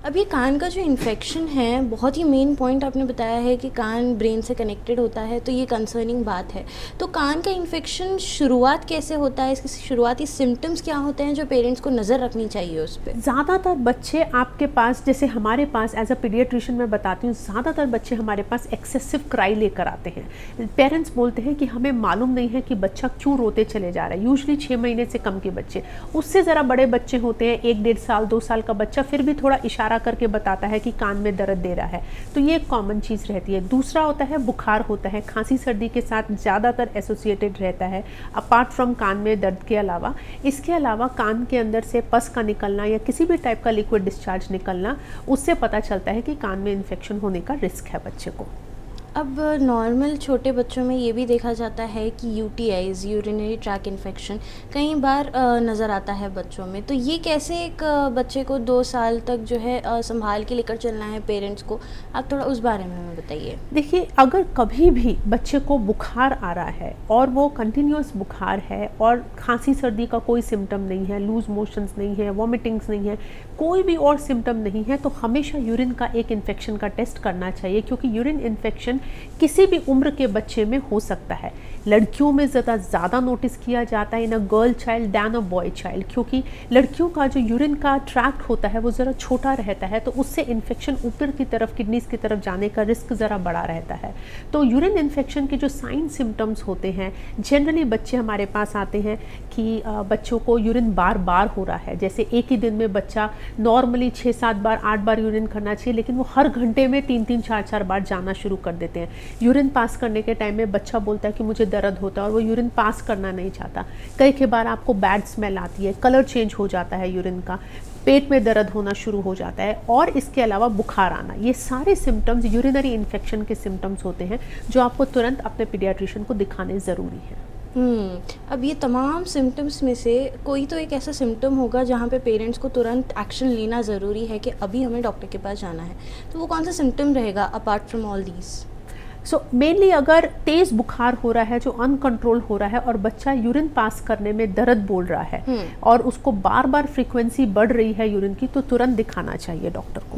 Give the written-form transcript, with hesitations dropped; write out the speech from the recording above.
अब ये कान का जो इन्फेक्शन है, बहुत ही मेन पॉइंट आपने बताया है कि कान ब्रेन से कनेक्टेड होता है, तो ये कंसर्निंग बात है। तो कान का इन्फेक्शन शुरुआत कैसे होता है, इसके शुरुआती सिम्टम्स क्या होते हैं जो पेरेंट्स को नज़र रखनी चाहिए उस पर? ज़्यादातर बच्चे आपके पास, जैसे हमारे पास एज अ पीडियाट्रिशियन मैं बताती हूँ, ज़्यादातर बच्चे हमारे पास एक्सेसिव क्राई लेकर आते हैं। पेरेंट्स बोलते हैं कि हमें मालूम नहीं है कि बच्चा क्यों रोते चले जा रहा है। यूजुअली 6 महीने से कम के बच्चे, उससे ज़रा बड़े बच्चे होते हैं, 1-1.5 साल 2 साल का बच्चा फिर भी थोड़ा इशारा करके बताता है कि कान में दर्द दे रहा है, तो ये एक कॉमन चीज़ रहती है। दूसरा होता है बुखार होता है, खांसी सर्दी के साथ ज़्यादातर एसोसिएटेड रहता है, अपार्ट फ्रॉम कान में दर्द के अलावा। इसके अलावा कान के अंदर से पस का निकलना या किसी भी टाइप का लिक्विड डिस्चार्ज निकलना, उससे पता चलता है कि कान में इन्फेक्शन होने का रिस्क है बच्चे को। अब नॉर्मल छोटे बच्चों में ये भी देखा जाता है कि यूटीआईज़, यूरिनरी ट्रैक इन्फेक्शन, कई बार नज़र आता है बच्चों में। तो ये कैसे एक बच्चे को 2 साल तक जो है संभाल के लेकर चलना है पेरेंट्स को, आप थोड़ा उस बारे में हमें बताइए। देखिए, अगर कभी भी बच्चे को बुखार आ रहा है और वो कंटिन्यूस बुखार है और खांसी सर्दी का कोई सिम्टम नहीं है, लूज मोशंस नहीं है, वॉमिटिंग्स नहीं है, कोई भी और सिम्टम नहीं है, तो हमेशा यूरिन का एक इन्फेक्शन का टेस्ट करना चाहिए, क्योंकि यूरिन इन्फेक्शन किसी भी उम्र के बच्चे में हो सकता है। लड़कियों में ज़्यादा नोटिस किया जाता है in a girl child than a boy child, क्योंकि लड़कियों का जो यूरिन का ट्रैक्ट होता है वो ज़रा छोटा रहता है, तो उससे इन्फेक्शन ऊपर की तरफ, किडनीज की तरफ जाने का रिस्क ज़रा बड़ा रहता है। तो यूरिन इन्फेक्शन के जो साइन सिम्टम्स होते हैं, जनरली बच्चे हमारे पास आते हैं कि बच्चों को यूरिन बार बार हो रहा है। जैसे एक ही दिन में बच्चा नॉर्मली 6-7 बार 8 बार यूरिन करना चाहिए, लेकिन वो हर घंटे में 3-3 4-4 बार जाना शुरू कर देते हैं। यूरिन पास करने के टाइम में बच्चा बोलता है कि मुझे दर्द होता है और वो यूरिन पास करना नहीं चाहता। कई बार आपको बैड स्मेल आती है, कलर चेंज हो जाता है यूरिन का, पेट में दर्द होना शुरू हो जाता है, और इसके अलावा बुखार आना। ये सारे सिम्टम्स यूरिनरी इन्फेक्शन के सिम्टम्स होते हैं जो आपको तुरंत अपने पीडियाट्रिशियन को दिखाने ज़रूरी है। अब ये तमाम सिम्टम्स में से कोई तो एक ऐसा सिम्टम होगा जहाँ पे पेरेंट्स को तुरंत एक्शन लेना ज़रूरी है कि अभी हमें डॉक्टर के पास जाना है। तो वो कौन सा सिम्टम रहेगा apart from all these? So mainly अगर तेज़ बुखार हो रहा है जो अनकंट्रोल हो रहा है और बच्चा यूरिन पास करने में दर्द बोल रहा है और उसको बार बार फ्रीक्वेंसी बढ़ रही है यूरिन की, तो तुरंत दिखाना चाहिए डॉक्टर को।